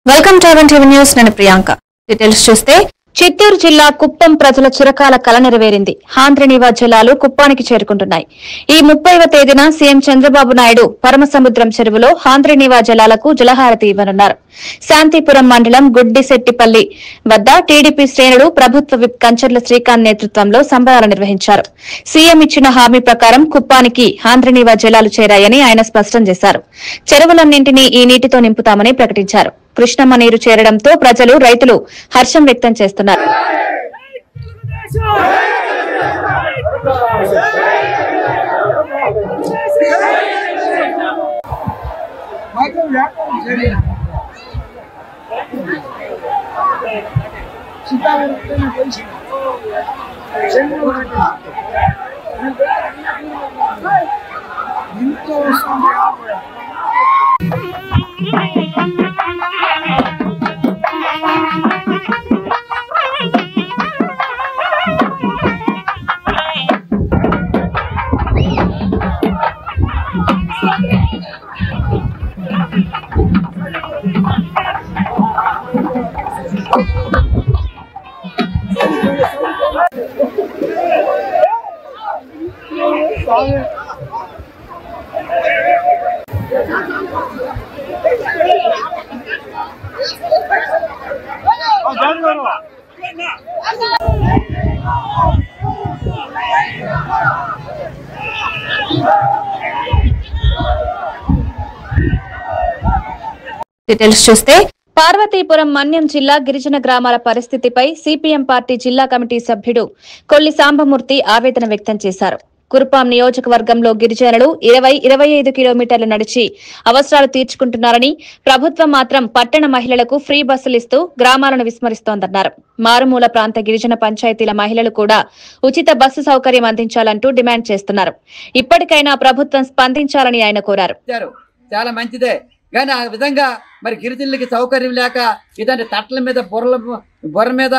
Welcome to oven TV news. నేను Priyanka. Details చూస్తే చిత్తూరు జిల్లా కుప్పం ప్రజల చిరకాల కల నెరవేరింది. హాంద్రినీవా జలాలు కుప్పానికి చేరుకుంటున్నాయి. ఈ 30వ తేదీన సీఎం చంద్రబాబు నాయుడు పరమసముద్రం చెరువులో హాంద్రినీవా జలాలకు జలహారతి ఇవ్వనున్నారు. శాంతిపురం మండలం గుడ్డిశెట్టిపల్లి వద్ద టీడీపీ శ్రేణులు ప్రభుత్వ విప్ కంచర్ల శ్రీకాంత్ నేతృత్వంలో సంబరాలు నిర్వహించారు. సీఎం ఇచ్చిన హామీ ప్రకారం కుప్పానికి హాంద్రినీవా జలాలు చేరాయని ఆయన స్పష్టం చేశారు. చెరువులన్నింటినీ ఈ నీటితో నింపుతామని ప్రకటించారు. కృష్ణమ్మ నీరు చేరడంతో ప్రజలు, రైతులు హర్షం వ్యక్తం చేస్తున్నారు. డీటెయిల్స్ చూస్తే పార్వతీపురం మన్యం జిల్లా గిరిజన గ్రామాల పరిస్థితిపై సిపిఎం పార్టీ జిల్లా కమిటీ సభ్యుడు కొల్లి సాంబమూర్తి ఆవేదన వ్యక్తం చేశారు. కురుపాం నియోజకవర్గంలో గిరిజనులు 20-25 కిలోమీటర్లు నడిచి అవసరాలు తీర్చుకుంటున్నారని, ప్రభుత్వం మాత్రం పట్టణ మహిళలకు ఫ్రీ బస్సులు ఇస్తూ గ్రామాలను విస్మరిస్తోందన్నారు. మారుమూల ప్రాంత గిరిజన పంచాయతీల మహిళలు కూడా ఉచిత బస్సు సౌకర్యం అందించాలంటూ డిమాండ్ చేస్తున్నారు. ఇప్పటికైనా ప్రభుత్వం స్పందించాలని ఆయన కోరారు. చాలా మంచిదే, కానీ ఆ విధంగా మరి గిరిజనులకి సౌకర్యం లేక ఇదంటే తట్టల మీద బొర్ర మీద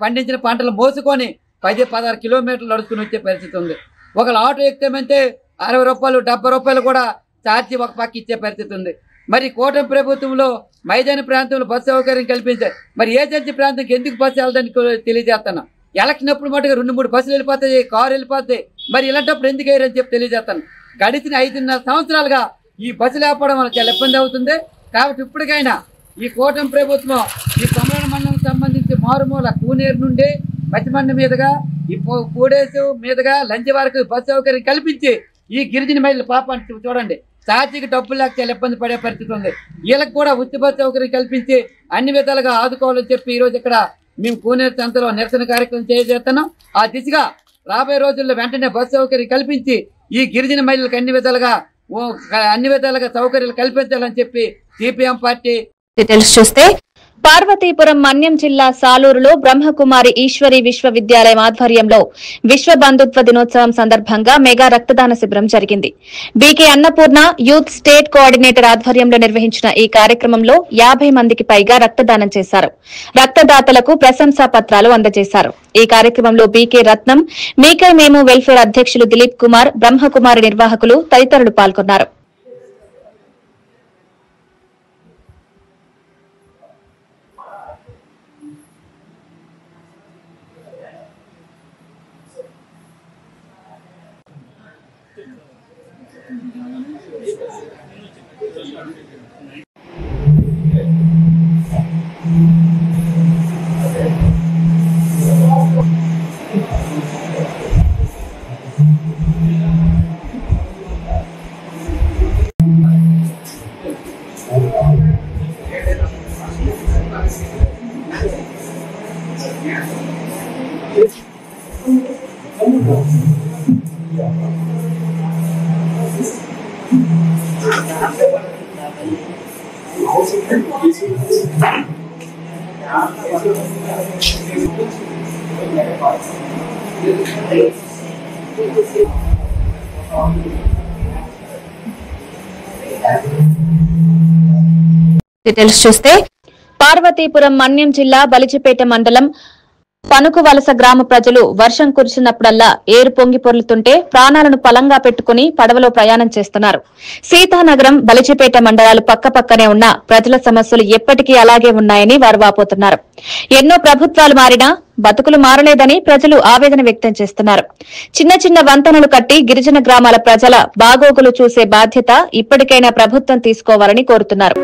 పండించిన పంటలు మోసుకొని 10-16 కిలోమీటర్లు నడుచుకుని వచ్చే పరిస్థితి ఉంది. ఒకళ్ళు ఆటో ఎక్కితేమంటే 60 రూపాయలు 70 రూపాయలు కూడా ఛార్జీ ఒక పక్క ఇచ్చే పరిస్థితి ఉంది. మరి కూటమి ప్రభుత్వంలో మైదాన ప్రాంతంలో బస్సు సౌకర్యం కల్పించారు. మరి ఏజెన్సీ ప్రాంతంకి ఎందుకు బస్సు వెళ్తానికి తెలియజేస్తాను. ఎలక్షన్ అప్పుడు మటుగా 2-3 బస్సులు వెళ్ళిపోతాయి, కారు వెళ్ళిపోతాయి. మరి ఇలాంటప్పుడు ఎందుకు వేయరని చెప్పి తెలియజేస్తాను. గడిచిన 5.5 సంవత్సరాలుగా ఈ బస్సు లేకపోవడం వల్ల చాలా ఇబ్బంది అవుతుంది. కాబట్టి ఇప్పటికైనా ఈ కూటమి ప్రభుత్వం ఈ కొమరణ మండలం సంబంధించి మారుమూల కూనేరు నుండి మధ్యమండ మీదుగా ఈ పూడేసు మీదుగా లంచ్ వరకు బస్సు సౌకర్యం కల్పించి ఈ గిరిజన మహిళల పాపాన్ని చూడండి, ఛార్జీకి డబ్బులు లేక చాలా ఇబ్బంది పడే పరిస్థితి ఉంది. వీళ్ళకి కూడా ఉచిత బస్సు సౌకర్యం కల్పించి అన్ని విధాలుగా ఆదుకోవాలని చెప్పి ఈరోజు ఇక్కడ మేము కూనేరు సంతలో నిరసన కార్యక్రమం చేస్తున్నాం. ఆ దిశగా రాబోయే రోజుల్లో వెంటనే బస్సు సౌకర్యం కల్పించి ఈ గిరిజన మహిళలకు అన్ని విధాలుగా సౌకర్యాలు కల్పించాలని చెప్పి సిపిఎం పార్టీ. డీటెయిల్స్ చూస్తే పార్వతీపురం మన్యం జిల్లా సాలూరులో బ్రహ్మకుమారి ఈశ్వరి విశ్వవిద్యాలయం ఆధ్వర్యంలో విశ్వ బంధుత్వ దినోత్సవం సందర్భంగా మెగా రక్తదాన శిబిరం జరిగింది. BK Annapurna youth state coordinator ఆధ్వర్యంలో నిర్వహించిన ఈ కార్యక్రమంలో 50 మందికి పైగా రక్తదానం చేశారు. రక్తదాతలకు ప్రశంసా పత్రాలు అందజేశారు. ఈ కార్యక్రమంలో బీకే రత్నం, మీకై మేము వెల్ఫేర్ అధ్యక్షులు దిలీప్ కుమార్, బ్రహ్మకుమారి నిర్వాహకులు తదితరులు పాల్గొన్నారు. డీటెయిల్స్ చూస్తే పార్వతీపురం మన్యం జిల్లా బలిజిపేట మండలం పనుకు వలస గ్రామ ప్రజలు వర్షం కురిసినప్పుడల్లా ఏరు పొంగి పొర్లుతుంటే ప్రాణాలను పలంగా పెట్టుకుని పడవలో ప్రయాణం చేస్తున్నారు. సీతానగరం, బలిజిపేట మండలాలు పక్కపక్కనే ఉన్న ప్రజల సమస్యలు ఎప్పటికీ అలాగే ఉన్నాయని వారు వాపోతున్నారు. ఎన్నో ప్రభుత్వాలు మారినా బతుకులు మారలేదని ప్రజలు ఆవేదన వ్యక్తం చేస్తున్నారు. చిన్న చిన్న వంతెనలు కట్టి గిరిజన గ్రామాల ప్రజల బాగోగులు చూసే బాధ్యత ఇప్పటికైనా ప్రభుత్వం తీసుకోవాలని కోరుతున్నారు.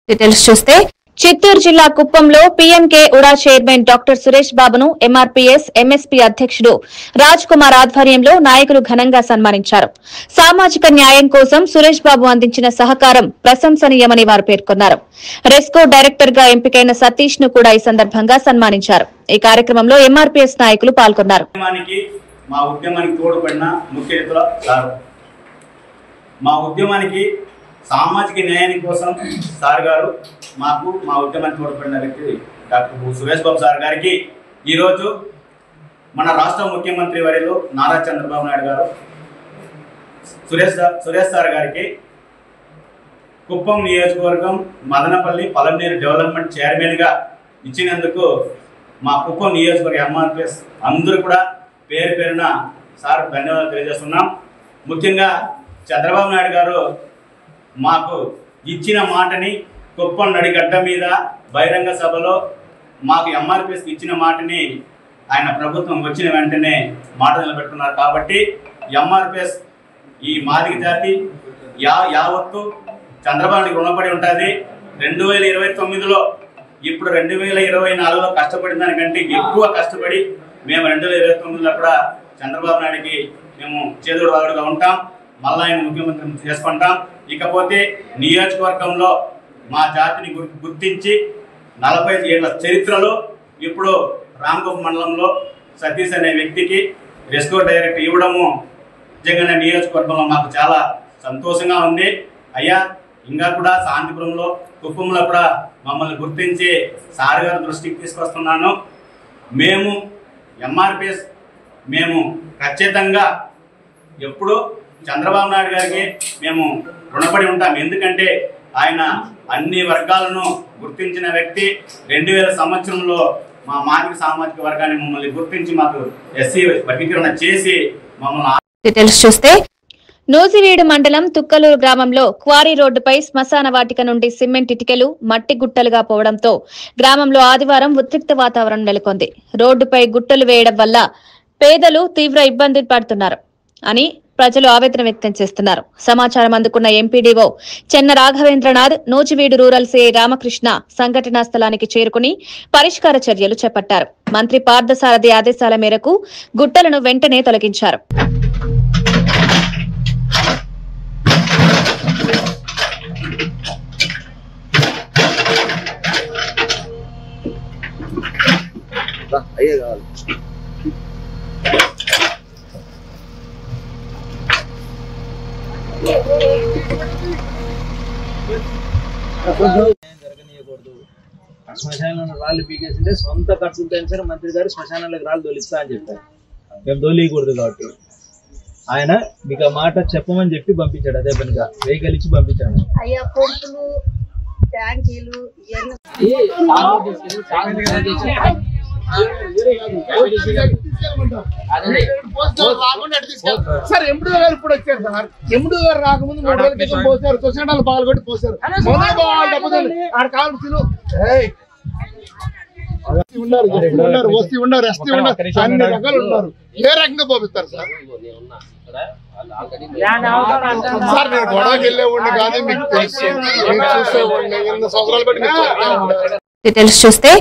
డీటెయిల్స్ చూస్తే చిత్తూరు జిల్లా కుప్పంలో పీఎంకే ఉడా చైర్మన్ డాక్టర్ సురేష్ బాబును ఎంఆర్పీఎస్ ఎంఎస్పీ అధ్యక్షుడు రాజ్ కుమార్ ఆధ్వర్యంలో నాయకులు ఘనంగా సన్మానించారు. సామాజిక న్యాయం కోసం సురేష్ బాబు అందించిన సహకారం ప్రశంసనీయమని వారు పేర్కొన్నారు. రెస్కో డైరెక్టర్ గా ఎంపికైన సతీష్ ను కూడా ఈ సందర్భంగా సన్మానించారు. ఈ కార్యక్రమంలో ఎంఆర్పీఎస్ నాయకులు పాల్గొన్నారు. సామాజిక న్యాయాని కోసం సార్ గారు మాకు మా ఉద్యమాన్ని తోడ్పడిన వ్యక్తి డాక్టర్ సురేష్ బాబు సార్ గారికి ఈరోజు మన రాష్ట్ర ముఖ్యమంత్రి వర్యులు నారా చంద్రబాబు నాయుడు గారు సురేష్ సార్ గారికి కుప్పం నియోజకవర్గం మదనపల్లి పలమనేరు డెవలప్మెంట్ చైర్మన్గా ఇచ్చినందుకు మా కుప్పం నియోజకవర్గ ఎంఆర్పీఎస్ అందరూ కూడా పేరు పేరున సార్ ధన్యవాదాలు తెలియజేస్తున్నాం. ముఖ్యంగా చంద్రబాబు నాయుడు గారు మాకు ఇచ్చిన మాటని కుప్పం నడిగడ్డ మీద బహిరంగ సభలో మాకు ఎంఆర్పీఎస్కి ఇచ్చిన మాటని ఆయన ప్రభుత్వం వచ్చిన వెంటనే మాట నిలబెట్టుకున్నారు. కాబట్టి ఎంఆర్పీఎస్ ఈ మాదిగ జాతి యావత్తు చంద్రబాబుకి రుణపడి ఉంటుంది. 2029లో ఇప్పుడు 2024లో కష్టపడిన దానికంటే ఎక్కువ కష్టపడి మేము 2029లో కూడా చంద్రబాబు నాయుడికి మేము చేదోడు వాదుడుగా ఉంటాం. మళ్ళీ ఆయన ముఖ్యమంత్రి చేసుకుంటాం. ఇకపోతే నియోజకవర్గంలో మా జాతిని గుర్తించి 40 ఏళ్ల చరిత్రలో ఇప్పుడు రామగుప్ప మండలంలో సతీష్ అనే వ్యక్తికి రెస్కో డైరెక్టర్ ఇవ్వడము నిజంగానే నియోజకవర్గంలో మాకు చాలా సంతోషంగా ఉంది. అయ్యా ఇంకా కూడా శాంతిపురంలో కుప్పంలో కూడా మమ్మల్ని గుర్తించి సార్ గారి దృష్టికి తీసుకొస్తున్నాను. మేము ఎంఆర్పీఎస్ మేము ఖచ్చితంగా ఎప్పుడు చంద్రబాబు నాయుడు గారికి మేము రుణపడి ఉంటాం. ఎందుకంటే ఆయన అన్ని వర్గాలను గుర్తించిన వ్యక్తి. 2000 సంవత్సరంలో మా మాదిగ సామాజిక వర్గాన్ని మమ్మల్ని గుర్తించి మాకు ఎస్సీ వర్గీకరణ చేసి మమ్మల్ని డీటెయిల్స్ చూస్తే నూజివీడు మండలం తుక్కలూరు గ్రామంలో క్వారీ రోడ్డుపై శ్మశాన వాటిక నుండి సిమెంట్ ఇటుకలు మట్టి గుట్టలుగా పోవడంతో గ్రామంలో ఆదివారం ఉద్రిక్త వాతావరణం నెలకొంది. రోడ్డుపై గుట్టలు వేయడం వల్ల పేదలు తీవ్ర ఇబ్బంది పడుతున్నారు అని ప్రజలు ఆవేదన వ్యక్తం చేస్తున్నారు. సమాచారం అందుకున్న ఎంపీడీఓ చెన్న రాఘవేంద్రనాథ్, నూజివీడు రూరల్ సిఐ రామకృష్ణ సంఘటనా స్థలానికి చేరుకుని పరిష్కార చర్యలు చేపట్టారు. మంత్రి పార్థసారథి ఆదేశాల మేరకు గుట్టలను వెంటనే తొలగించారు. జరగనీయకూడదు. శ్మశానంలో రాళ్ళు పీకేసింటే సొంత ఖర్చులతో సరే మంత్రి గారు శ్మశానంలోకి రాళ్ళు తోలిస్తా అని చెప్పారు. మేము తోలియకూడదు కాబట్టి ఆయన మీకు ఆ మాట చెప్పమని చెప్పి పంపించాడు. అదే పనిగా వెహికల్ ఇచ్చి పంపించాడు. అయ్యా పంపులు ట్యాంకీలు సార్ ఎంపీ గారు ఇప్పుడు వచ్చారు సార్. ఎంపీ గారు రాకముందు 3 రోజుల క్రితం పోసారు, సొసైటీలు పాల్గొట్టి పోసారు. ఆడ కావాల్సిన ఉన్నారు, వస్తీ ఉన్నారు, ఎస్టీ ఉన్నారు, అన్ని రకాలు ఉన్నారు. ఏ రకంగా పోపిస్తారు సార్? సార్ నేను గొడవకి వెళ్ళేవాడిని కానీ మీకు తెలుసు, మీకు చూసేవాడిని 8 సంవత్సరాలు బట్టి డీటెయిల్స్ చూస్తే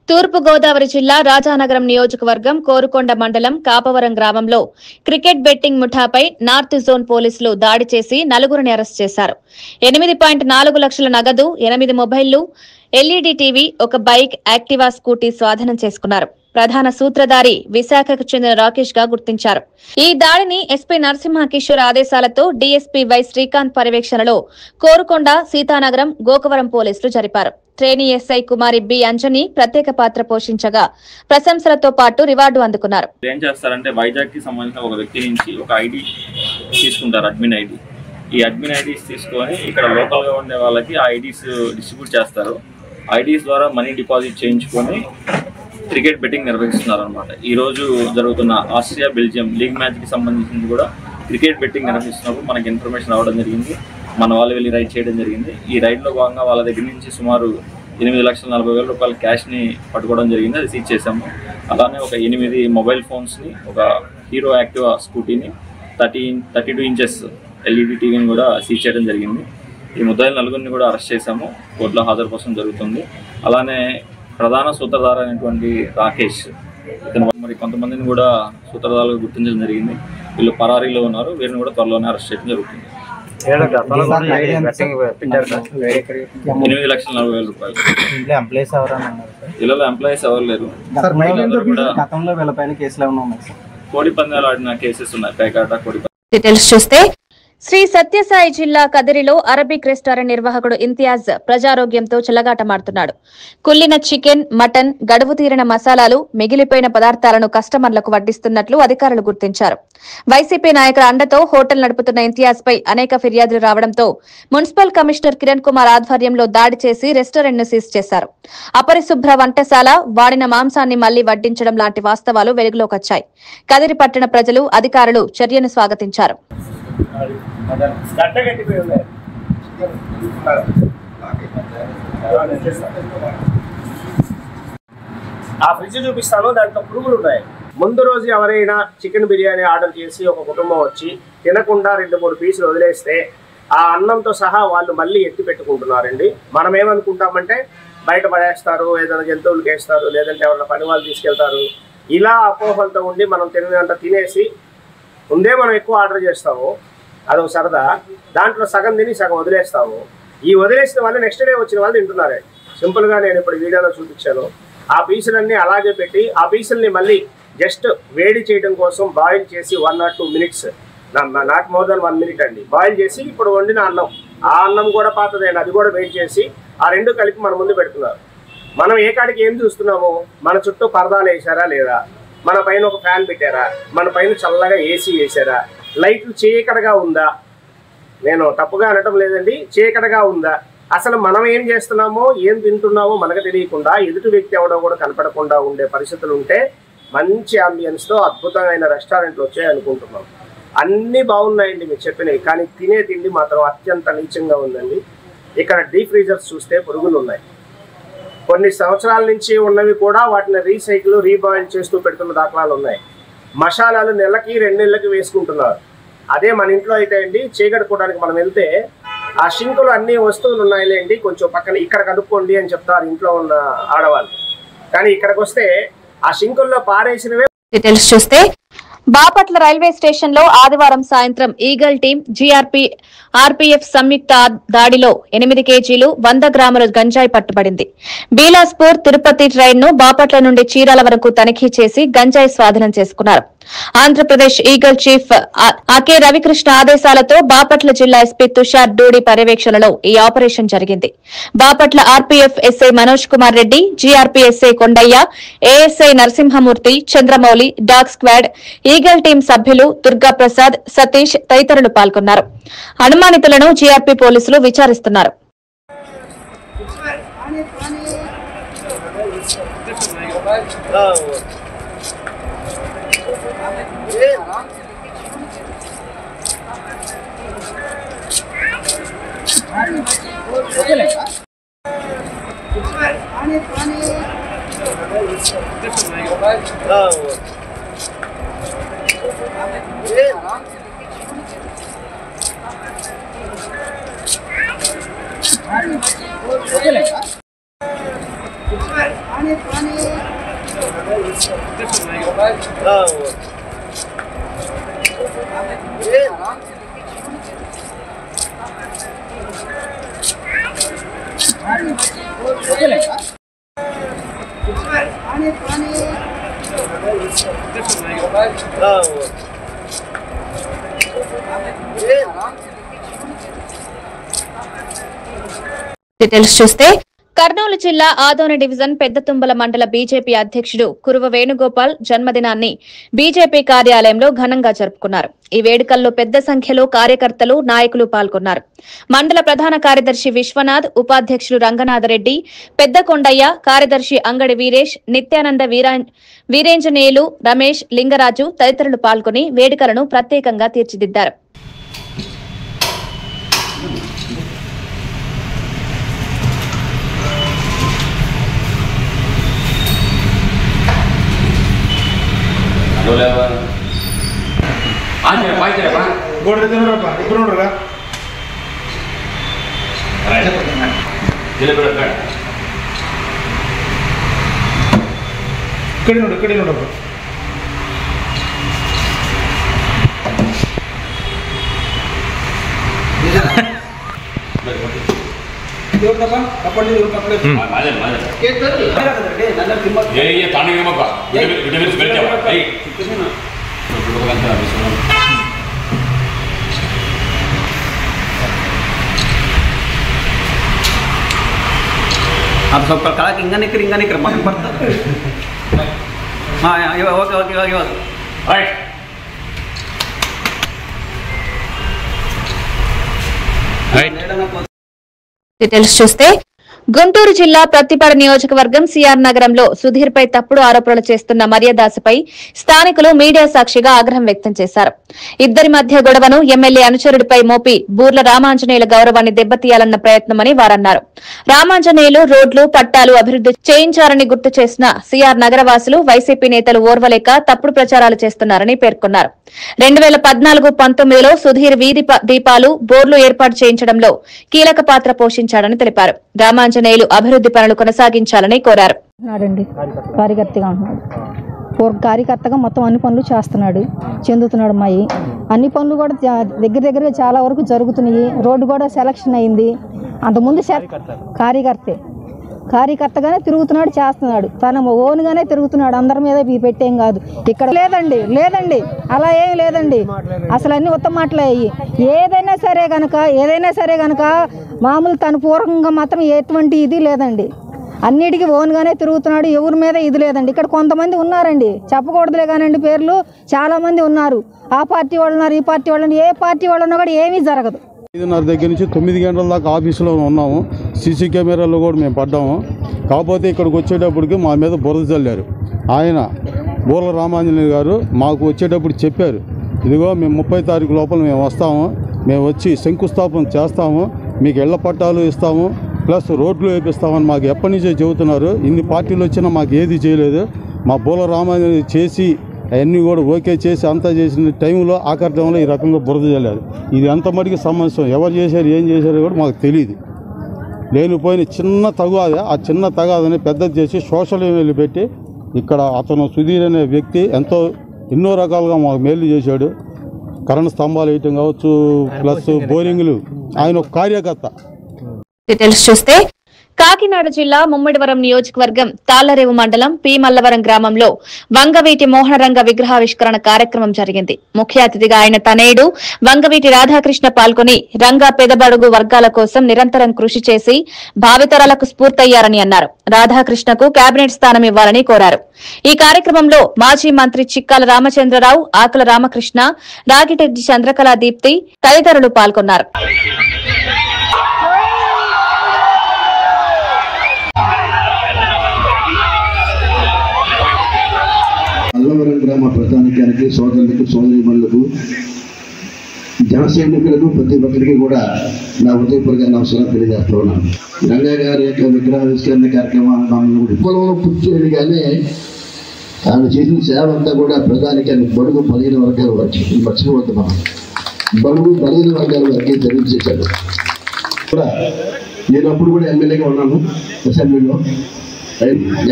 తూర్పు గోదావరి జిల్లా రాజానగరం నియోజకవర్గం కోరుకొండ మండలం కాపవరం గ్రామంలో క్రికెట్ బెట్టింగ్ ముఠాపై నార్త్ జోన్ పోలీసులు దాడి చేసి 4గురిని అరెస్ట్ చేశారు. 8.4 లక్షల నగదు, 8 మొబైళ్లు, ఎల్ఈడీ టీవీ, ఒక బైక్, యాక్టివా స్కూటీ స్వాధీనం చేసుకున్నారు. ప్రధాన సూత్రధారి విశాఖకు చెందిన రాకేష్ గా గుర్తించారు. ఈ దాడిని ఎస్పీ నరసింహ కిషోర్ ఆదేశాలతో డీఎస్పీ వై శ్రీకాంత్ పర్యవేక్షణలో కోరుకొండ, సీతానగరం, గోకవరం పోలీసులు జరిపారు. ట్రైనీ ఎస్ఐ కుమారి బి అంజని ప్రత్యేక పాత్ర పోషించగా ప్రశంసలతో పాటు రివార్డు అందుకున్నారు. ఏం చేస్తారంటే వైజాగ్ కి సంబంధించిన ఒక వ్యక్తి నుంచి ఒక ఐడి తీసుకుంటారు, అడ్మిన్ ఐడి. ఈ అడ్మిన్ ఐడీస్ తీసుకొని ఇక్కడ లోకల్ గా ఉండే వాళ్ళకి ఆ ఐడీస్ డిస్ట్రిబ్యూట్ చేస్తారు. ఐడీస్ ద్వారా మనీ డిపాజిట్ చేయించుకొని క్రికెట్ బెట్టింగ్ నిర్వహిస్తున్నారు అనమాట. ఈ రోజు జరుగుతున్న ఆస్ట్రియా బెల్జియం లీగ్ మ్యాచ్ కి సంబంధించి కూడా క్రికెట్ బెట్టింగ్ నిర్వహిస్తున్నప్పుడు మనకి ఇన్ఫర్మేషన్ రావడం జరిగింది. మన వాళ్ళు వెళ్ళి రైడ్ చేయడం జరిగింది. ఈ రైడ్లో భాగంగా వాళ్ళ దగ్గర నుంచి సుమారు 8,40,000 రూపాయల క్యాష్ని పట్టుకోవడం జరిగింది, అది సీజ్ చేశాము. అలానే ఒక 8 మొబైల్ ఫోన్స్ని, ఒక హీరో యాక్టివా స్కూటీని, 32 ఇంచెస్ ఎల్ఈడి టీవీని కూడా సీజ్ చేయడం జరిగింది. ఈ ముద్దాయిల 4గురిని కూడా అరెస్ట్ చేశాము, కోర్టులో హాజరు కోసం జరుగుతుంది. అలానే ప్రధాన సూత్రధార అయినటువంటి రాకేష్, ఇతను మరి కొంతమందిని కూడా సూత్రధారులుగా గుర్తించడం జరిగింది. వీళ్ళు పరారీలో ఉన్నారు, వీరిని కూడా త్వరలోనే అరెస్ట్ చేయడం జరుగుతుంది. 8,40,000 రూపాయలు. వీళ్ళలో ఎంప్లాయీస్ ఎవరు లేరు. కోడి పందాలు ఆడిన కేసెస్ ఉన్నాయి, పేకాట, కోడి. డీటెయిల్స్ చూస్తే శ్రీ సత్యసాయి జిల్లా కదిరిలో అరబిక్ రెస్టారెంట్ నిర్వాహకుడు ఇంతియాజ్ ప్రజారోగ్యంతో చెలగాటమాడుతున్నాడు. కుళ్లిన చికెన్, మటన్, గడువు తీరిన మసాలాలు, మిగిలిపోయిన పదార్థాలను కస్టమర్లకు వడ్డిస్తున్నట్లు అధికారులు గుర్తించారు. వైసీపీ నాయకుల అండతో హోటల్ నడుపుతున్న ఇంతియాజ్ పై అనేక ఫిర్యాదులు రావడంతో మున్సిపల్ కమిషనర్ కిరణ్ కుమార్ ఆధ్వర్యంలో దాడి చేసి రెస్టారెంట్ ను సీజ్ చేశారు. అపరిశుభ్ర వంటశాల, వాడిన మాంసాన్ని మళ్లీ వడ్డించడం లాంటి వాస్తవాలు వెలుగులోకొచ్చాయి. కదిరి పట్టణ ప్రజలు, అధికారులు చర్యను స్వాగతించారు. ఆ ఫ్రిడ్జ్ చూపిస్తాను, దాంట్లో పురుగులు ఉన్నాయి. ముందు రోజు ఎవరైనా చికెన్ బిర్యానీ ఆర్డర్ చేసి ఒక కుటుంబం వచ్చి తినకుండా 2-3 పీసులు వదిలేస్తే ఆ అన్నంతో సహా వాళ్ళు మళ్ళీ ఎత్తి పెట్టుకుంటున్నారండి. మనం ఏమనుకుంటామంటే బయట పడేస్తారు, ఏదైనా జంతువులకు వేస్తారు, లేదంటే ఎవరైనా పని వాళ్ళు తీసుకెళ్తారు. ఇలా అపోహలతో ఉండి మనం తినేంత తినేసి ముందే మనం ఎక్కువ ఆర్డర్ చేస్తాము, అదొక సరదా. దాంట్లో సగం తిని సగం వదిలేస్తాము. ఈ వదిలేసిన వాళ్ళు నెక్స్ట్ డే వచ్చిన వాళ్ళు తింటున్నారే. సింపుల్గా నేను ఇప్పుడు వీడియోలో చూపించాను. ఆ పీసులన్నీ అలాగే పెట్టి ఆ పీసుల్ని మళ్ళీ జస్ట్ వేడి చేయడం కోసం బాయిల్ చేసి 1 or 2 minutes, not more than 1 minute అండి, బాయిల్ చేసి ఇప్పుడు వండిన అన్నం, ఆ అన్నం కూడా పాతదైనా అది కూడా వేడి చేసి ఆ 2 కలిపి మన ముందు పెడుతున్నారు. మనం ఏ కాడికి ఏం చూస్తున్నాము? మన చుట్టూ పరదాలు వేసారా లేదా, మన పైన ఒక ఫ్యాన్ పెట్టారా, మన పైన చల్లగా ఏసీ వేసారా, లైట్లు చీకటిగా ఉందా? నేను తప్పుగా అనటం లేదండి, చీకటిగా ఉందా? అసలు మనం ఏం చేస్తున్నామో ఏం తింటున్నామో మనకు తెలియకుండా ఎదుటి వ్యక్తి ఎవడో కూడా కనపడకుండా ఉండే పరిస్థితులు ఉంటే మంచి అంబియన్స్తో అద్భుతమైన రెస్టారెంట్లు వచ్చాయి అనుకుంటున్నాం. అన్నీ బాగున్నాయండి మీరు చెప్పినవి, కానీ తినే తిండి మాత్రం అత్యంత నీచంగా ఉందండి. ఇక్కడ డీప్ ఫ్రీజర్స్ చూస్తే పురుగులు ఉన్నాయి. కొన్ని సంవత్సరాల నుంచి ఉన్నవి కూడా వాటిని రీసైకిల్, రీబాయిల్ చేస్తూ పెడుతున్న దాఖలాలు ఉన్నాయి. మసాలాలు నెలకి 2 నెలలకి వేసుకుంటున్నారు. అదే మన ఇంట్లో అయితే అండి, చీకట్టుకోవడానికి మనం వెళ్తే ఆ షింకులు అన్ని వస్తువులు ఉన్నాయిలేండి, కొంచెం పక్కన ఇక్కడ కనుక్కోండి అని చెప్తారు ఇంట్లో ఉన్న ఆడవాళ్ళు. కానీ ఇక్కడికి వస్తే ఆ షింకుల్లో పారేసినవే. డీటెయిల్స్ చూస్తే బాపట్ల రైల్వే స్టేషన్ లో ఆదివారం సాయంత్రం ఈగల్ టీం, ఆర్పీఎఫ్ సంయుక్త దాడిలో 8 కేజీలు 100 గ్రాముల గంజాయి పట్టుబడింది. బీలాస్పూర్ తిరుపతి ట్రైన్ ను బాపట్ల నుండి చీరాల వరకు తనిఖీ చేసి గంజాయి స్వాధీనం చేసుకున్నారు. ఆంధ్రప్రదేశ్ ఈగల్ చీఫ్ ఆకే రవికృష్ణ ఆదేశాలతో బాపట్ల జిల్లా ఎస్పీ తుషార్ డూడి పర్యవేక్షణలో ఈ ఆపరేషన్ జరిగింది. Bapatla RPF SI Manoj Kumar Reddy, GRP SI Kondaiah, ASI Narasimhamurthy, Chandramouli, dog squad, eagle team సభ్యులు దుర్గా ప్రసాద్, సతీష్ తదితరులు పాల్గొన్నారు. అనుమానితులను జీఆర్పీ పోలీసులు విచారిస్తున్నారు. డీటెయిల్స్ చూస్తే కర్నూలు జిల్లా ఆదోని డివిజన్ పెద్దతుంబల మండల బీజేపీ అధ్యక్షుడు కురువ వేణుగోపాల్ జన్మదినాన్ని బీజేపీ కార్యాలయంలో ఘనంగా జరుపుకున్నారు. ఈ వేడుకల్లో పెద్ద సంఖ్యలో కార్యకర్తలు, నాయకులు పాల్గొన్నారు. మండల ప్రధాన కార్యదర్శి విశ్వనాథ్, ఉపాధ్యక్షులు రంగనాథరెడ్డి, పెద్ద కొండయ్య, కార్యదర్శి అంగడి వీరేష్, నిత్యానంద వీరేంజనేయులు, రమేష్, లింగరాజు తదితరులు పాల్గొని వేడుకలను ప్రత్యేకంగా తీర్చిదిద్దారు. आप सबका कहा कि इंगा निकर मन पड़ता हाँ okay okay okay right details చూస్తే గుంటూరు జిల్లా ప్రత్తిపాడు నియోజకవర్గం సిఆర్ నగరంలో సుధీర్పై తప్పుడు ఆరోపణలు చేస్తున్న మర్యాదాసపై స్థానికులు మీడియా సాక్షిగా ఆగ్రహం వ్యక్తం చేశారు. ఇద్దరి మధ్య గొడవను ఎమ్మెల్యే అనుచరుడిపై మోపి బూర్ల రామాంజనేయుల గౌరవాన్ని దెబ్బతీయాలన్న ప్రయత్నమని వారన్నారు. రామాంజనేయులు రోడ్లు, పట్టాలు అభివృద్ది చేయించారని గుర్తు చేసిన సిఆర్ నగరవాసులు వైసీపీ నేతలు ఓర్వలేక తప్పుడు ప్రచారాలు చేస్తున్నారని పేర్కొన్నారు. 2014-19లో సుధీర్ వీధి దీపాలు, బోర్లు ఏర్పాటు చేయించడంలో కీలక పాత్ర పోషించాడని తెలిపారు. రామాంజనేయులు అభివృద్ది పనులు కొనసాగించాలని కోరారు. కార్యకర్తగా మొత్తం అన్ని పనులు చేస్తున్నాడు, చెందుతున్నాడు. అమ్మాయి అన్ని పనులు కూడా దగ్గరగా చాలా వరకు జరుగుతున్నాయి. రోడ్డు కూడా సెలక్షన్ అయింది. అంతకుముందు కార్యకర్తగానే తిరుగుతున్నాడు, చేస్తున్నాడు. తన ఓన్గానే తిరుగుతున్నాడు, అందరి మీద పెట్టేం కాదు. ఇక్కడ లేదండి అలా ఏం లేదండి. అసలు అన్ని ఉత్తమ మాటలే అయ్యి. ఏదైనా సరే గనక మామూలు తన పూర్వకంగా మాత్రం ఎటువంటి ఇది లేదండి. అన్నిటికీ ఓన్గానే తిరుగుతున్నాడు, ఎవరి మీద ఇది లేదండి. ఇక్కడ కొంతమంది ఉన్నారండి, చెప్పకూడదులే కానండి పేర్లు, చాలామంది ఉన్నారు. ఆ పార్టీ వాళ్ళు ఉన్నారు, ఈ పార్టీ వాళ్ళు, ఏ పార్టీ వాళ్ళు ఉన్నా కూడా ఏమీ జరగదు. 5:30 దగ్గర నుంచి 9 గంటల దాకా ఆఫీసులో ఉన్నాము. సీసీ కెమెరాల్లో కూడా మేము పడ్డాము. కాకపోతే ఇక్కడికి వచ్చేటప్పటికి మా మీద బురద చల్లారు. ఆయన బూర్ల రామాంజనేయులు గారు మాకు వచ్చేటప్పుడు చెప్పారు, ఇదిగో మేము 30 తారీఖు లోపల మేము వస్తాము, మేము వచ్చి శంకుస్థాపన చేస్తాము, మీకు ఇళ్ల పట్టాలు ఇస్తాము, ప్లస్ రోడ్లు వేపిస్తామని మాకు ఎప్పటి నుంచో చెబుతున్నారు. ఇన్ని పార్టీలు వచ్చినా మాకు ఏది చేయలేదు. మా బూర్ల రామాంజనేయులు చేసి అవన్నీ కూడా ఓకే చేసి అంతా చేసిన టైంలో ఆకర్షణలో ఈ రకంగా బురద చల్లారు. ఇది ఎంత మటుకు సమస్య, ఎవరు చేశారు ఏం చేశారో కూడా మాకు తెలియదు. లేనిపోయిన చిన్న తగాదే, ఆ చిన్న తగాదని పెద్దది చేసి సోషల్ మీడియాలో పెట్టి ఇక్కడ అతను సుధీర్ అనే వ్యక్తి ఎన్నో రకాలుగా మాకు మేలు చేశాడు. కరెంట్ స్తంభాలు వేయటం కావచ్చు, ప్లస్ బోరింగ్లు. ఆయన ఒక కార్యకర్త. డీటెయిల్స్ చూస్తే కాకినాడ జిల్లా ముమ్మిడివరం నియోజకవర్గం తాళ్లరేవు మండలం పి మల్లవరం గ్రామంలో వంగవీటి మోహనరంగ విగ్రహావిష్కరణ కార్యక్రమం జరిగింది. ముఖ్య అతిథిగా ఆయన తనయుడు వంగవీటి రాధాకృష్ణ పాల్గొని రంగా పెదబడుగు వర్గాల కోసం నిరంతరం కృషి చేసి భావితరాలకు స్ఫూర్తయ్యారని అన్నారు. రాధాకృష్ణకు కేబినెట్ స్థానం ఇవ్వాలని కోరారు. ఈ కార్యక్రమంలో మాజీ మంత్రి చిక్కాల రామచంద్రరావు, ఆకుల రామకృష్ణ, రాగిటెడ్డి చంద్రకళా దీప్తి తదితరులు పాల్గొన్నారు. గన్నవరం గ్రామ ప్రధానికానికి సోదరులకు సోదరీమణులకు జన సైనికులకు ప్రతి ఒక్కరికి కూడా నా హృదయపూర్వక నమస్కారం తెలియజేస్తూ ఉన్నాను. రంగా గారి యొక్క విగ్రహావిష్కరణ కార్యక్రమాన్ని పొలంలో పూర్తి చేయడం కానీ ఆయన చేసిన సేవ అంతా కూడా ప్రధానికానికి బడుగు బలహీన వర్గాల వరకు మర్చిపోవద్దు. మనం బడుగు బలహీన వర్గాల వరకే జరిపించేశాడు కూడా. నేను అప్పుడు కూడా ఎమ్మెల్యేగా ఉన్నాను అసెంబ్లీలో.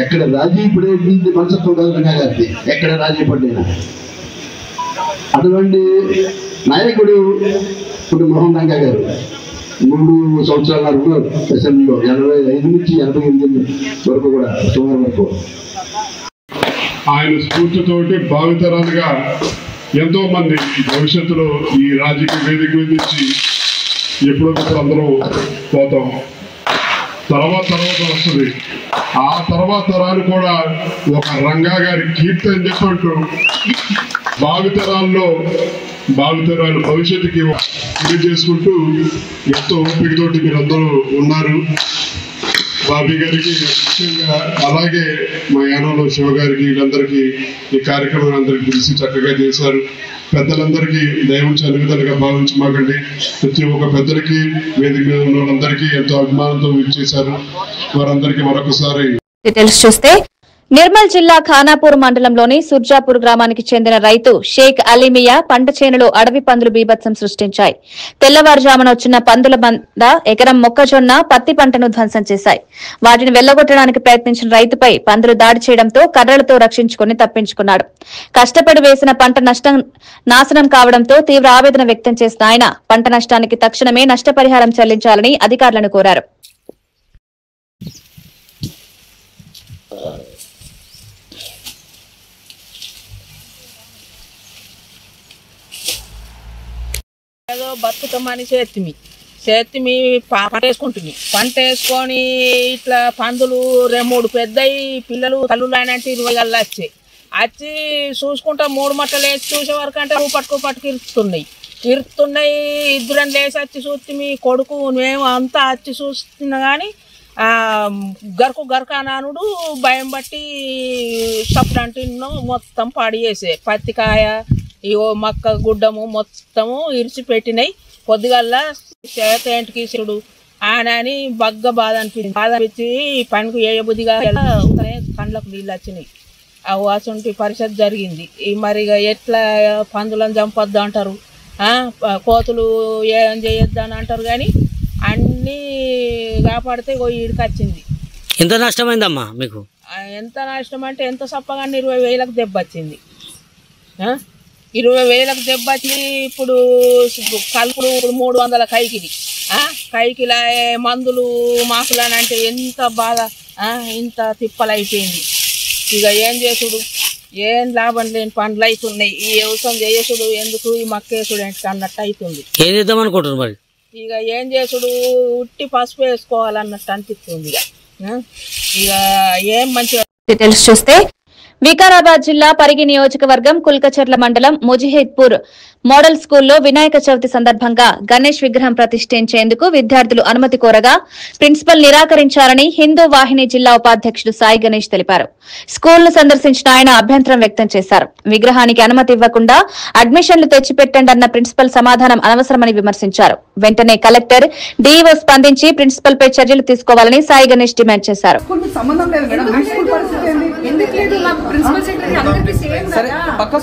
ఎక్కడ రాజీ పడేది మనసత్వం కాదు రంగా గారికి, ఎక్కడ రాజీ పడ్డా. అటువంటి నాయకుడు ఇప్పుడు మోహన్ రంగా గారు 3 సంవత్సరాలు ఉన్నారు అసెంబ్లీలో, 85 నుంచి 88 వరకు కూడా సుమారు వరకు. ఆయన స్ఫూర్తితోటి భావితరాలుగా ఎంతో మంది భవిష్యత్తులో ఈ రాజకీయ వేదిక మీద నుంచి ఎప్పుడొకప్పుడు అందరూ పోతాం. తర్వాత వస్తుంది. ఆ తర్వాత తరాలు కూడా ఒక రంగా గారి కీర్తి అని చెప్పంటూ భావితరాలు భవిష్యత్తుకి ఇది చేసుకుంటూ ఎంతో ఓపికతోటి మీరందరూ ఉన్నారు. బాబీ గారికి ముఖ్యంగా, అలాగే మా యానంలో శివ గారికి, వీళ్ళందరికీ ఈ కార్యక్రమం అందరికీ తెలిసి చక్కగా చేశారు. పెద్దలందరికీ దైవం చనుగుదలుగా భావించమాకండి. ప్రతి ఒక్క పెద్దలకి వేదిక మీద ఉన్న వాళ్ళందరికీ ఎంతో అభిమానంతో ఇచ్చేశారు. వారందరికీ మరొకసారి డీటెయిల్స్ చూస్తే నిర్మల్ జిల్లా ఖానాపూర్ మండలంలోని సుర్జాపూర్ గ్రామానికి చెందిన రైతు షేక్ అలీమియా పంట చేనులో అడవి పందులు బీభత్సం సృష్టించాయి. తెల్లవారుజామున వచ్చిన పందుల మంద ఎకరం మొక్కజొన్న, పత్తి పంటను ధ్వంసం చేశాయి. వాటిని వెళ్లగొట్టడానికి ప్రయత్నించిన రైతుపై పందులు దాడి చేయడంతో కర్రలతో రక్షించుకుని తప్పించుకున్నాడు. కష్టపడి వేసిన పంట నాశనం కావడంతో తీవ్ర ఆవేదన వ్యక్తం చేసిన ఆయన పంట నష్టానికి తక్షణమే నష్టపరిహారం చెల్లించాలని అధికారులను కోరారు. ఏదో బతుకుతామని చేతిమి పంట వేసుకుంటుంది. పంట వేసుకొని ఇట్లా పందులు 2-3 పెద్దయి పిల్లలు కళ్ళు అంటే 20 గల్లా వచ్చి చూసుకుంటా 3 మట్టలు వేసి చూసే వరకు అంటే పట్టుకు ఇరుతున్నాయి. ఇద్దరని లేచి వచ్చి చూస్తే కొడుకు మేము అంతా వచ్చి చూస్తున్నా కానీ గరకానానుడు భయం బట్టి సప్పుడు అంటున్నాం. మొత్తం పాడి చేసే పత్తికాయ ఇవో మక్క గుడ్డము మొత్తము ఇరిచిపెట్టినాయి. పొద్దుగల్లా చేతేంటికి శివుడు ఆయన అని బగ్గ బాధ అనిపించి పనికి ఏ బుద్ధిగా కండ్లకు నీళ్ళు వచ్చినాయి. అసంటి పరిస్థితి జరిగింది. మరి ఎట్లా పందులను చంపొద్దు అంటారు, కోతులు ఏం చేయొద్దు అని అంటారు. కానీ అన్నీ కాపాడితే ఈడికి వచ్చింది. ఎంత నష్టమైందమ్మా మీకు? ఎంత నష్టం అంటే ఎంత సప్పగా 20,000కు దెబ్బ వచ్చింది. 20,000కు దెబ్బ వచ్చి ఇప్పుడు కలుపుడు 300 కైకిల మందులు మాకులని అంటే ఎంత బాగా ఇంత తిప్పలైపోయింది. ఇక ఏం చేసుడు, ఏం లాభం లేని పండ్లు అవుతున్నాయి. ఈ వ్యవసాయం చేసుడు ఎందుకు, ఈ మక్క వేసుడు ఏంటి అన్నట్టు అవుతుంది. ఏం చేద్దాం అనుకుంటున్నారు మరి? ఇక ఏం చేసుడు, ఉట్టి పసుపు వేసుకోవాలన్నట్టు అనిపిస్తుంది. ఇక ఏం మంచిగా డీటెయిల్స్ చూస్తే వికారాబాద్ జిల్లా పరిగి నియోజకవర్గం కుల్కచర్ల మండలం ముజిహిద్పూర్ మోడల్ స్కూల్లో వినాయక చవితి సందర్భంగా గణేష్ విగ్రహం ప్రతిష్ఠించేందుకు విద్యార్థులు అనుమతి కోరగా ప్రిన్సిపల్ నిరాకరించారని హిందూ వాహిని జిల్లా ఉపాధ్యక్షుడు సాయి గణేష్ తెలిపారు. స్కూల్ను సందర్శించిన ఆయన అభ్యంతరం వ్యక్తం చేశారు. విగ్రహానికి అనుమతి ఇవ్వకుండా అడ్మిషన్లు తెచ్చిపెట్టండి అన్న ప్రిన్సిపల్ సమాధానం అనవసరమని విమర్శించారు. వెంటనే కలెక్టర్, డీఈఓ స్పందించి ప్రిన్సిపల్ పై చర్యలు తీసుకోవాలని సాయి గణేష్ డిమాండ్ చేశారు. పక్క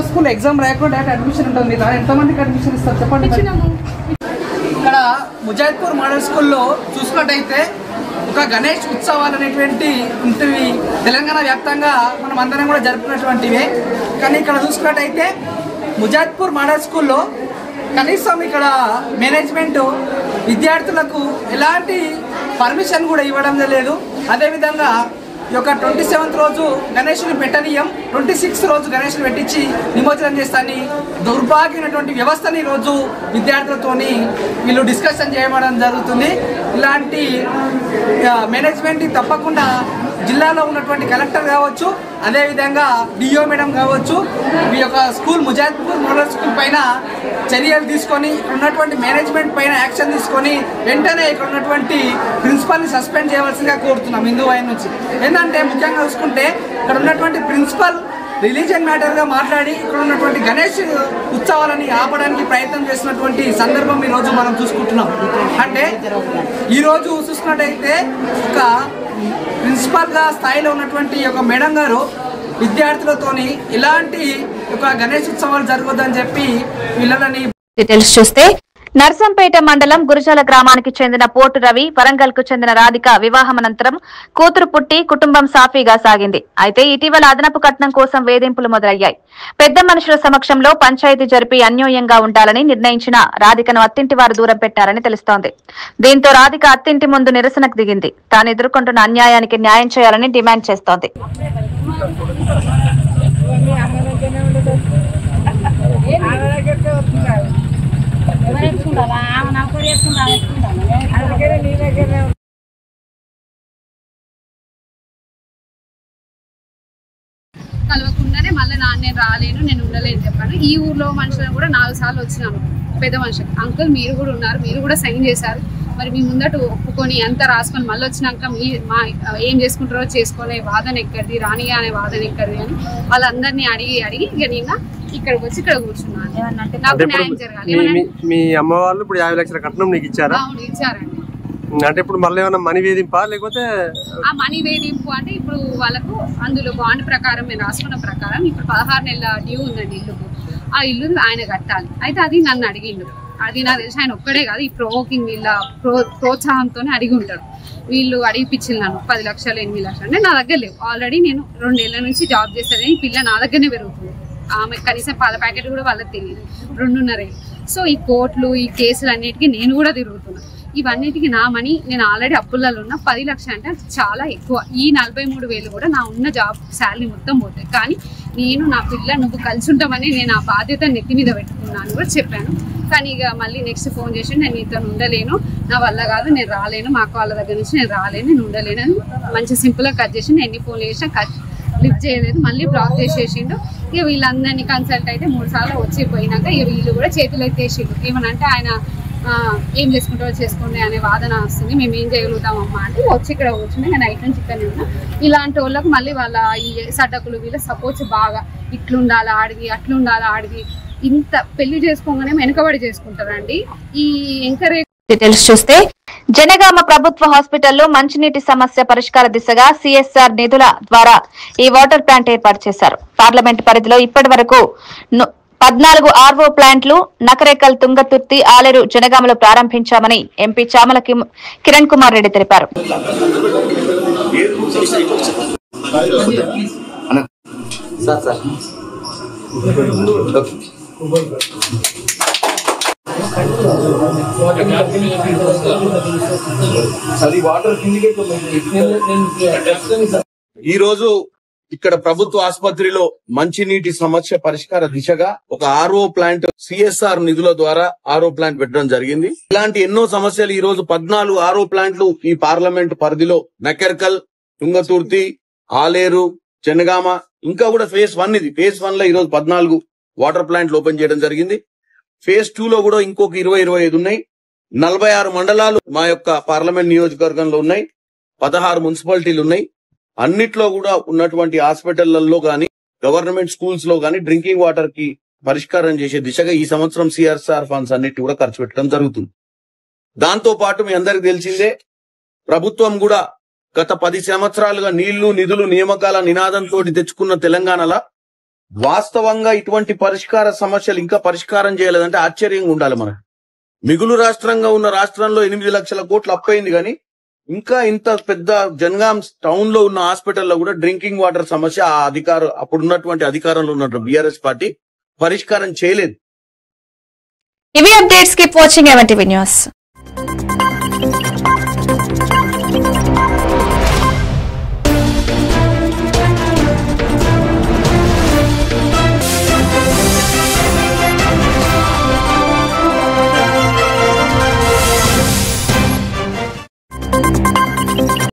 స్కూల్ ఎగ్జామ్ రాయకుండా అడ్మిషన్ ఉంటుంది. ఎంతమందికి అడ్మిషన్ ఇస్తారు చెప్పండి. ఇక్కడ ముజాహిద్పూర్ మోడల్ స్కూల్లో చూసుకున్నట్టయితే ఒక గణేష్ ఉత్సవాలు అనేటువంటి ఉంటవి తెలంగాణ వ్యాప్తంగా మనం అందరం కూడా జరుపుకున్నటువంటివే. కానీ ఇక్కడ చూసుకున్నట్టయితే ముజాహిద్పూర్ మోడల్ స్కూల్లో కనీసం ఇక్కడ మేనేజ్మెంట్ విద్యార్థులకు ఎలాంటి పర్మిషన్ కూడా ఇవ్వడం లేదు. అదేవిధంగా ఈ యొక్క 27th రోజు గణేషుని పెట్టనీయం, 26th రోజు గణేషుని పెట్టించి నిమజ్జనం చేస్తాని దౌర్భాగ్యమైనటువంటి వ్యవస్థని ఈరోజు విద్యార్థులతోని వీళ్ళు డిస్కషన్ చేయడం జరుగుతుంది. ఇలాంటి మేనేజ్మెంట్ తప్పకుండా జిల్లాలో ఉన్నటువంటి కలెక్టర్ కావచ్చు, అదేవిధంగా డిఓ మేడం కావచ్చు, ఈ యొక్క స్కూల్ ముజాయిద్పూర్ మోడల్ స్కూల్ పైన చర్యలు తీసుకొని ఇక్కడ ఉన్నటువంటి మేనేజ్మెంట్ పైన యాక్షన్ తీసుకొని వెంటనే ఇక్కడ ఉన్నటువంటి ప్రిన్సిపల్ని సస్పెండ్ చేయవలసిందిగా కోరుతున్నాం హిందూ వాయి నుంచి. ఏంటంటే ముఖ్యంగా చూసుకుంటే ఇక్కడ ఉన్నటువంటి ప్రిన్సిపల్ రిలీజియన్ మ్యాటర్గా మాట్లాడి ఇక్కడ ఉన్నటువంటి గణేష్ ఉత్సవాలని ఆపడానికి ప్రయత్నం చేసినటువంటి సందర్భం ఈరోజు మనం చూసుకుంటున్నాం. అంటే ఈరోజు చూసుకున్నట్టయితే ఒక ప్రిన్సిపల్గా స్థాయిలో ఉన్నటువంటి ఒక మేడం గారు విద్యార్థులతోని ఇలాంటి ఒక గణేష్ ఉత్సవాలు జరగొద్దని చెప్పి పిల్లలని డీటెయిల్స్ చూస్తే నర్సంపేట మండలం గురజాల గ్రామానికి చెందిన పోటు రవి, వరంగల్ కు చెందిన రాధిక వివాహం అనంతరం కూతురు పుట్టి కుటుంబం సాఫీగా సాగింది. అయితే ఇటీవల అదనపు కట్నం కోసం వేధింపులు మొదలయ్యాయి. పెద్ద మనుషుల సమక్షంలో పంచాయతీ జరిపి అన్యోన్యంగా ఉండాలని నిర్ణయించిన రాధికను అత్తింటి వారు దూరం పెట్టారని తెలుస్తోంది. దీంతో రాధిక అత్తింటి ముందు నిరసనకు దిగింది. తాను ఎదుర్కొంటున్న అన్యాయానికి న్యాయం చేయాలని డిమాండ్ చేస్తోంది. కలవకుండానే మళ్ళీ నేను రాలేను, నేను ఉండలేను చెప్పాను. ఈ ఊర్లో మనుషులను కూడా 4 సార్లు వచ్చినాను. పెద్ద మనుషులు అంకుల్ మీరు కూడా ఉన్నారు, మీరు కూడా సైన్ చేశారు, మరి మీ ముందట ఒప్పుకొని అంతా రాసుకొని మళ్ళీ వచ్చినాక మా ఏం చేసుకుంటారో చేసుకునే వాదన ఎక్కడిది, రానిగా అనే వాదన ఎక్కడిది అని వాళ్ళందరినీ అడిగి ఇక నిన్న ఇక్కడికి వచ్చి ఇక్కడ కూర్చున్నాను. నాకు న్యాయం జరగాలి. మీ అమ్మ వాళ్ళు ఇప్పుడు 50 లక్షల కట్నం నీకు ఇచ్చారా? అవును ఇచ్చారండి. అంటే ఇప్పుడు మళ్ళీ ఏమైనా మనీ వేధింపా లేకపోతే? ఆ మనీ వేధింపు అంటే ఇప్పుడు వాళ్ళకు అందులో బాండ్ ప్రకారం మేము రాసుకున్న ప్రకారం ఇప్పుడు 16 నెలల డ్యూ ఉందండి ఇల్లుకు. ఆ ఇల్లు ఆయన కట్టాలి. అయితే అది నన్ను అడిగిండు. అది నాకు తెలిసి ఆయన ఒక్కడే కాదు, ఈ ప్రోవోకింగ్ వీళ్ళ ప్రోత్సాహంతోనే అడిగి ఉంటాడు. వీళ్ళు అడిగిపించింది నన్ను 10 లక్షలు 8 లక్షలు. అంటే నా దగ్గర లేవు. ఆల్రెడీ నేను 2 ఏళ్ల నుంచి జాబ్ చేస్తాను. ఈ పిల్ల నా దగ్గరనే పెరుగుతుంది. ఆమె కనీసం పాల ప్యాకెట్ కూడా వాళ్ళకి తెలియదు. 2.5 ఏళ్ళు. సో ఈ కోర్టులు ఈ కేసులు అన్నిటికీ నేను కూడా తిరుగుతున్నా. ఇవన్నిటికీ నా మనీ నేను ఆల్రెడీ అప్పులలో ఉన్న 10 లక్షలు అంటే చాలా ఎక్కువ. ఈ 43,000 కూడా నా ఉన్న జాబ్ శాలరీ మొత్తం పోతాయి. కానీ నేను నా పిల్ల నువ్వు కలిసి ఉంటామని నేను ఆ బాధ్యత నెత్తి మీద పెట్టుకున్నాను కూడా చెప్పాను. కానీ ఇక మళ్ళీ నెక్స్ట్ ఫోన్ చేసి నేను నీతో ఉండలేను, నా వల్ల కాదు, నేను రాలేను, మా వాళ్ళ దగ్గర నుంచి నేను రాలేను, నేను ఉండలేను అని మంచి సింపుల్గా కట్ చేసి నేను ఎన్ని ఫోన్లు చేసినా లిఫ్ట్ చేయలేదు. మళ్ళీ బ్లాక్ చేసేసిండు. ఇక వీళ్ళందరినీ కన్సల్ట్ అయితే 3 సార్లు వచ్చి పోయినాక ఇక వీళ్ళు కూడా చేతులు ఎత్తేసిండు. ఏమనంటే ఆయన ఏం చేసుకుంటారో చేసుకోండి అనే వాదన వస్తుంది, మేము ఏం చేయగలుగుతామమ్మా అంటే వచ్చి ఇక్కడ కూర్చుని నేను నైట్ నుంచి ఇక్కడ ఉన్నా. ఇలాంటి వాళ్ళకు మళ్ళీ వాళ్ళ ఈ సడ్డకులు వీళ్ళ సపోర్ట్స్ బాగా ఇట్లుండాలా ఆడిగి అట్లుండాలా ఆడిగి ఇంత పెళ్లి చేసుకోగానే వెనుకబడి చేసుకుంటారండి. ఈ ఎంకరేజ్ డీటెయిల్స్ చూస్తే జనగామ ప్రభుత్వ హాస్పిటల్లో మంచినీటి సమస్య పరిష్కార దిశగా సిఎస్ఆర్ నిధుల ద్వారా ఈ వాటర్ ప్లాంట్ ఏర్పాటు చేశారు. పార్లమెంట్ పరిధిలో ఇప్పటి వరకు 14 ఆర్వో ప్లాంట్లు నకరేకల్, తుంగతుర్తి, ఆలేరు, జనగామలో ప్రారంభించామని ఎంపీ చామల కిరణ్ కుమార్ రెడ్డి తెలిపారు. ఈ రోజు ఇక్కడ ప్రభుత్వ ఆసుపత్రిలో మంచినీటి సమస్య పరిష్కార దిశగా ఒక ఆర్ఓ ప్లాంట్ సిఎస్ఆర్ నిధుల ద్వారా ఆర్ఓ ప్లాంట్ పెట్టడం జరిగింది. ఇలాంటి ఎన్నో సమస్యలు ఈ రోజు 14 ఆర్ఓ ప్లాంట్లు ఈ పార్లమెంట్ పరిధిలో నకర్కల్, తుంగతుర్తి, ఆలేరు, జనగామ ఇంకా కూడా ఫేజ్ 1 ఇది. ఫేజ్ 1 లో ఈ రోజు 14 వాటర్ ప్లాంట్లు ఓపెన్ చేయడం జరిగింది. ఫేజ్ 2 లో కూడా ఇంకొక 20-25 ఉన్నాయి. 46 మండలాలు మా యొక్క పార్లమెంట్ నియోజకవర్గంలో ఉన్నాయి. 16 మున్సిపాలిటీలు ఉన్నాయి. అన్నిట్లో కూడా ఉన్నటువంటి హాస్పిటళ్లలో గాని గవర్నమెంట్ స్కూల్స్ లో గాని డ్రింకింగ్ వాటర్ కి పరిష్కారం చేసే దిశగా ఈ సంవత్సరం సిఆర్ఆర్ ఫండ్స్ అన్నిటి కూడా ఖర్చు పెట్టడం జరుగుతుంది. దాంతో పాటు మీ అందరికి తెలిసిందే ప్రభుత్వం కూడా గత 10 సంవత్సరాలుగా నీళ్లు, నిధులు, నియామకాల నినాదంతో తెచ్చుకున్న తెలంగాణలో వాస్తవంగా ఇటువంటి పరిష్కార సమస్యలు ఇంకా పరిష్కారం చేయలేదంటే ఆశ్చర్యంగా ఉండాలి. మనకు మిగులు రాష్ట్రంగా ఉన్న రాష్ట్రంలో 8 లక్షల కోట్లు అప్పయింది, కానీ ఇంకా ఇంత పెద్ద జనగాం టౌన్ లో ఉన్న హాస్పిటల్లో కూడా డ్రింకింగ్ వాటర్ సమస్య అప్పుడున్నటువంటి అధికారంలో ఉన్న బీఆర్ఎస్ పార్టీ పరిష్కారం చేయలేదు. ఇవి updates, keep watching MNTV news.